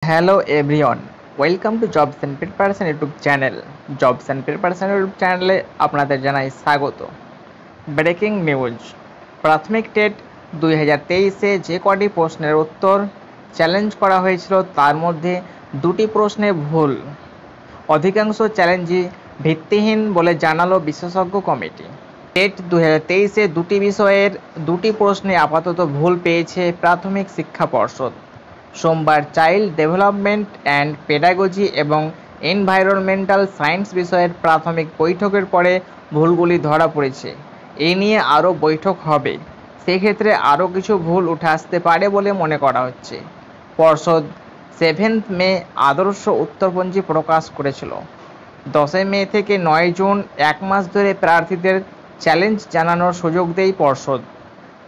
Hello everyone, welcome to Jobs and Preparation YouTube channel. Jobs and Preparation YouTube চ্যানেলে আপনাদের জানাই স্বাগত। Breaking news, প্রাথমিক টেট 2023-এ যে কটি প্রশ্নের উত্তর চ্যালেঞ্জ করা হয়েছিল তার মধ্যে দুটি প্রশ্নে ভুল। অধিকাংশ চ্যালেঞ্জই ভিত্তিহীন বলে জানালো বিশেষজ্ঞ কমিটি। টেট 2023-এ দুটি বিষয়ের দুটি প্রশ্নে আপাতত ভুল পেয়েছে প্রাথমিক শিক্ষা পর্ষদ। সোমবার চাইল্ড ডেভেলপমেন্ট অ্যান্ড পেডাগজি এবং এনভায়রনমেন্টাল সায়েন্স বিষয়ের প্রাথমিক বৈঠকের পরে ভুলগুলি ধরা পড়েছে। এই নিয়ে আরও বৈঠক হবে, সেক্ষেত্রে আরও কিছু ভুল উঠে আসতে পারে বলে মনে করা হচ্ছে। পর্ষদ 7 মে আদর্শ উত্তরপঞ্জি প্রকাশ করেছিল। 10 মে থেকে 9 জুন এক মাস ধরে প্রার্থীদের চ্যালেঞ্জ জানানোর সুযোগ দেয় পর্ষদ।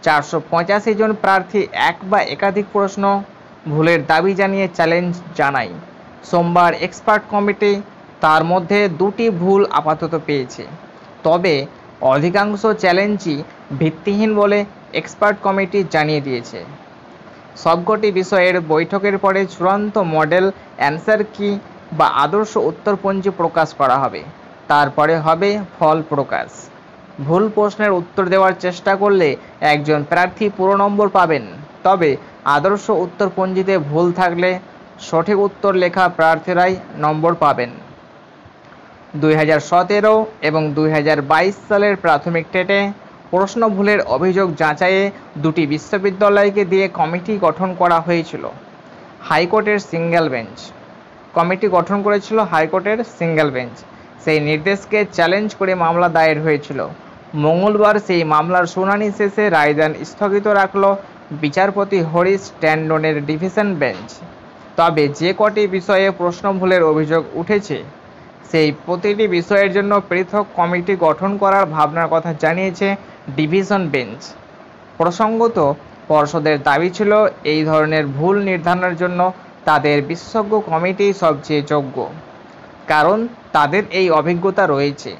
485 জন প্রার্থী এক বা একাধিক প্রশ্ন ভুলের দাবি জানিয়ে চ্যালেঞ্জ জানায়। সোমবার এক্সপার্ট কমিটি তার মধ্যে দুটি ভুল আপাতত পেয়েছে, তবে অধিকাংশ চ্যালেঞ্জই ভিত্তিহীন বলে এক্সপার্ট কমিটি জানিয়ে দিয়েছে। সবকটি বিষয়ের বৈঠকের পরে চূড়ান্ত মডেল অ্যান্সার কি বা আদর্শ উত্তরপঞ্জি প্রকাশ করা হবে, তারপরে হবে ফল প্রকাশ। ভুল প্রশ্নের উত্তর দেওয়ার চেষ্টা করলে একজন প্রার্থী পুরো নম্বর পাবেন, তবে আদর্শ উত্তরপঞ্জিতে ভুল থাকলে সঠিক উত্তর লেখা প্রার্থীরাই নম্বর পাবেন। 2017 এবং 2022 সালের প্রাথমিক টেটে প্রশ্ন ভুলের অভিযোগ যাচাইয়ে দুটি বিশ্ববিদ্যালয়কে দিয়ে কমিটি গঠন করা হয়েছিল। হাইকোর্টের সিঙ্গেল বেঞ্চ কমিটি গঠন করেছিল হাইকোর্টের সিঙ্গেল বেঞ্চ। সেই নির্দেশকে চ্যালেঞ্জ করে মামলা দায়ের হয়েছিল। মঙ্গলবার সেই মামলার শুনানি শেষে রায়দান স্থগিত রাখল বিচারপতি হরিশ ট্যান্ডনের ডিভিশন বেঞ্চ। তবে যে কটি বিষয়ে প্রশ্ন ভুলের অভিযোগ উঠেছে সেই প্রতিটি বিষয়ের জন্য পৃথক কমিটি গঠন করার ভাবনার কথা জানিয়েছে ডিভিশন বেঞ্চ। প্রসঙ্গত, পর্ষদের দাবি ছিল এই ধরনের ভুল নির্ধারণের জন্য তাদের বিশেষজ্ঞ কমিটি সবচেয়ে যোগ্য, কারণ তাদের এই অভিজ্ঞতা রয়েছে।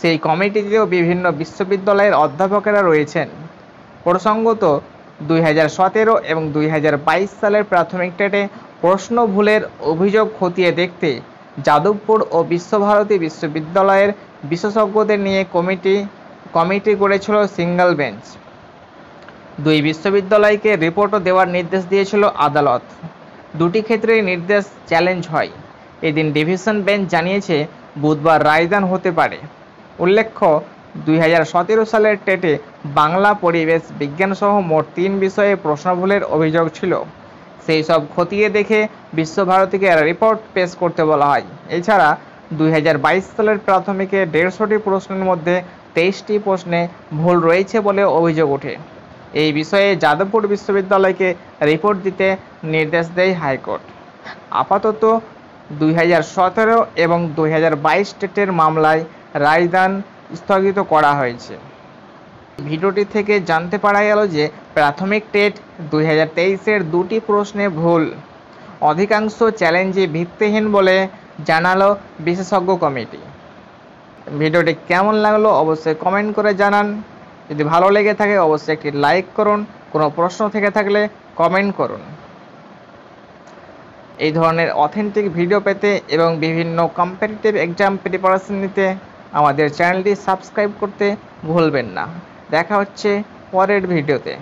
সেই কমিটিতেও বিভিন্ন বিশ্ববিদ্যালয়ের অধ্যাপকেরা রয়েছেন। প্রসঙ্গত, 2017 এবং 2022 সালের প্রাথমিক টেটে প্রশ্ন ভুলের অভিযোগ খতিয়ে দেখতে যাদবপুর ও বিশ্বভারতী বিশ্ববিদ্যালয়ের বিশেষজ্ঞদের নিয়ে কমিটি করেছিল সিঙ্গেল বেঞ্চ। দুই বিশ্ববিদ্যালয়কে রিপোর্টও দেওয়ার নির্দেশ দিয়েছিল আদালত। দুটি ক্ষেত্রেই নির্দেশ চ্যালেঞ্জ হয়। এদিন ডিভিশন বেঞ্চ জানিয়েছে বুধবার রায়দান হতে পারে। উল্লেখ্য, 2017 সালের টেটে বাংলা, পরিবেশ বিজ্ঞানসহ মোট 3 বিষয়ে প্রশ্ন ভুলের অভিযোগ ছিল। সেই সব খতিয়ে দেখে বিশ্বভারতীকে রিপোর্ট পেশ করতে বলা হয়। এছাড়া 2022 সালের প্রাথমিকে 150টি প্রশ্নের মধ্যে 23টি প্রশ্নে ভুল রয়েছে বলে অভিযোগ ওঠে। এই বিষয়ে যাদবপুর বিশ্ববিদ্যালয়কে রিপোর্ট দিতে নির্দেশ দেয় হাইকোর্ট। আপাতত 2017 এবং 2022 টেটের মামলায় রায়দান স্থগিত করা হয়েছে। ভিডিওটি থেকে জানতে পারা গেল যে প্রাথমিক টেট 2023-এর দুটি প্রশ্নে ভুল। অধিকাংশ চ্যালেঞ্জই ভিত্তিহীন বলে জানালো বিশেষজ্ঞ কমিটি। ভিডিওটি কেমন লাগলো অবশ্যই কমেন্ট করে জানান। যদি ভালো লেগে থাকে অবশ্যই একটি লাইক করুন। কোনো প্রশ্ন থেকে থাকলে কমেন্ট করুন। এই ধরনের অথেন্টিক ভিডিও পেতে এবং বিভিন্ন কম্পিটিটিভ এক্সাম প্রিপারেশন নিতে আমাদের চ্যানেলটি সাবস্ক্রাইব করতে ভুলবেন না। দেখা হচ্ছে পরের ভিডিওতে।